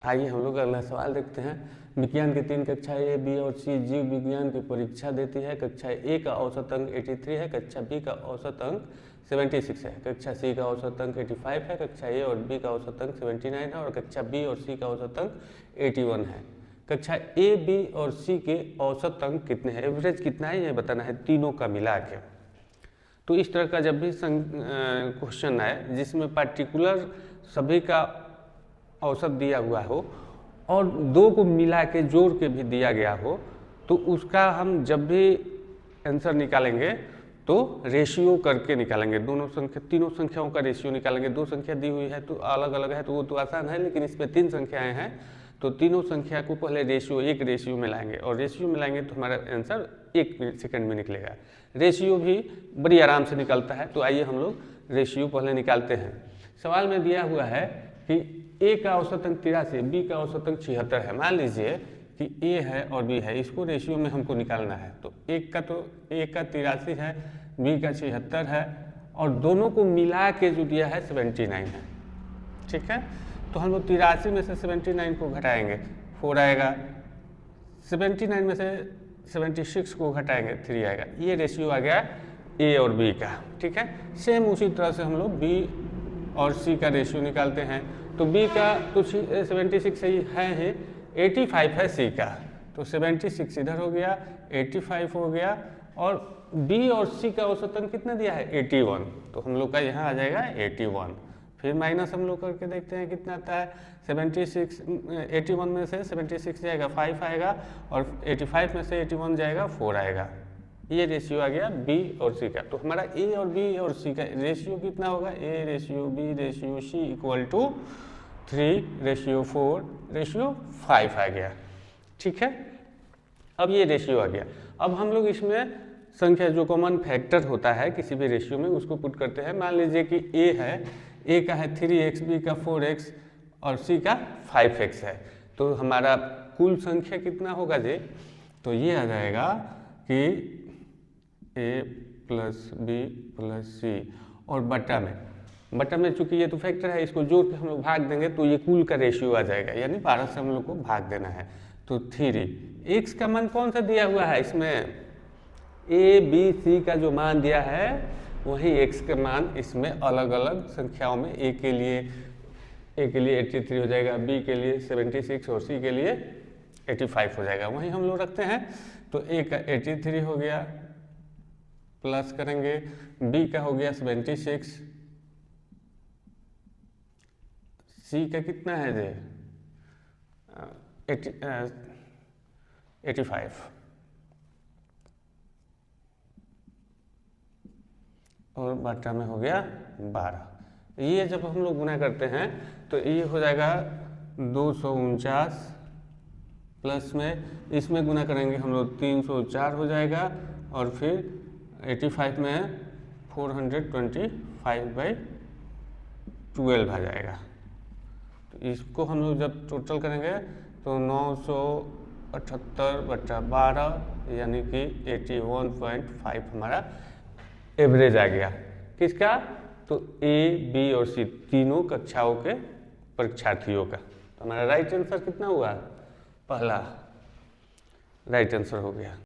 आइए हम लोग अगला सवाल देखते हैं। विज्ञान की 3 कक्षाएं ए, बी और सी जीव विज्ञान की परीक्षा देती है। कक्षा ए का औसत अंक 83 है, कक्षा बी का औसत अंक 76 है, कक्षा सी का औसत अंक 85 है, कक्षा ए और बी का औसत अंक 79 है और कक्षा बी और सी का औसत अंक 81 है। कक्षा ए, बी और सी के औसत अंक कितने हैं, एवरेज कितना है ये बताना है तीनों का मिला के। तो इस तरह का जब भी क्वेश्चन आए जिसमें पर्टिकुलर सभी का औसत दिया हुआ हो और दो को मिला के जोड़ के भी दिया गया हो, तो उसका हम जब भी आंसर निकालेंगे तो रेशियो करके निकालेंगे। दोनों संख्या, तीनों संख्याओं का रेशियो निकालेंगे। दो संख्या दी हुई है तो अलग अलग है तो वो तो आसान है, लेकिन इसमें 3 संख्याएं हैं तो तीनों संख्या को पहले एक रेशियो में लाएंगे और रेशियो में लाएंगे तो हमारा आंसर 1 सेकंड में निकलेगा। रेशियो भी बड़ी आराम से निकलता है। तो आइए हम लोग रेशियो पहले निकालते हैं। सवाल में दिया हुआ है कि ए का औसत अंक 83, बी का औसत अंक 76 है। मान लीजिए कि ए है और बी है, इसको रेशियो में हमको निकालना है। तो ए का 83 है, बी का 76 है और दोनों को मिला के जो दिया है 79 है। ठीक है, तो हम लोग 83 में से 79 को घटाएंगे, 4 आएगा। 79 में से 76 को घटाएंगे, 3 आएगा। ये रेशियो आ गया ए और बी का। ठीक है, सेम उसी तरह से हम लोग बी और सी का रेशियो निकालते हैं। तो बी का तो 76 ही है, 85 है सी का, तो 76 इधर हो गया, 85 हो गया और बी और सी का औसत अंक कितना दिया है 81, तो हम लोग का यहाँ आ जाएगा 81। फिर माइनस हम लोग करके देखते हैं कितना आता है। 81 में से 76 जाएगा 5 आएगा और 85 में से 81 जाएगा 4 आएगा। ये रेशियो आ गया बी और सी का। तो हमारा ए और बी और सी का रेशियो कितना होगा, A ratio B ratio C equal to 3:4:5 आ गया। ठीक है, अब ये रेशियो आ गया। अब हम लोग इसमें संख्या जो कॉमन फैक्टर होता है किसी भी रेशियो में उसको पुट करते हैं। मान लीजिए कि ए है, ए का है 3x, बी का 4x और सी का 5x है। तो हमारा कुल संख्या कितना होगा जी, तो ये आ जाएगा कि ए प्लस बी प्लस सी और बटा में चूंकि ये तो फैक्टर है, इसको जोड़ के हम लोग भाग देंगे तो ये कुल का रेशियो आ जाएगा, यानी 12 से हम लोग को भाग देना है। तो 3 x का मान कौन सा दिया हुआ है, इसमें ए बी सी का जो मान दिया है वही x का मान इसमें अलग अलग संख्याओं में ए के लिए 83 हो जाएगा, बी के लिए 76 और सी के लिए 85 हो जाएगा। वही हम लोग रखते हैं। तो ए का 83 हो गया, प्लस करेंगे बी का हो गया 76, सी का कितना है जी 85 और बटा में हो गया 12। ये जब हम लोग गुना करते हैं तो ये हो जाएगा 249, प्लस में इसमें गुना करेंगे हम लोग 304 हो जाएगा और फिर 85 में 425/12 आ जाएगा। तो इसको हम लोग जब टोटल करेंगे तो 978/12 यानी कि 81.5 हमारा एवरेज आ गया। किसका, तो ए बी और सी तीनों कक्षाओं के परीक्षार्थियों का। तो हमारा राइट आंसर कितना हुआ, पहला राइट आंसर हो गया।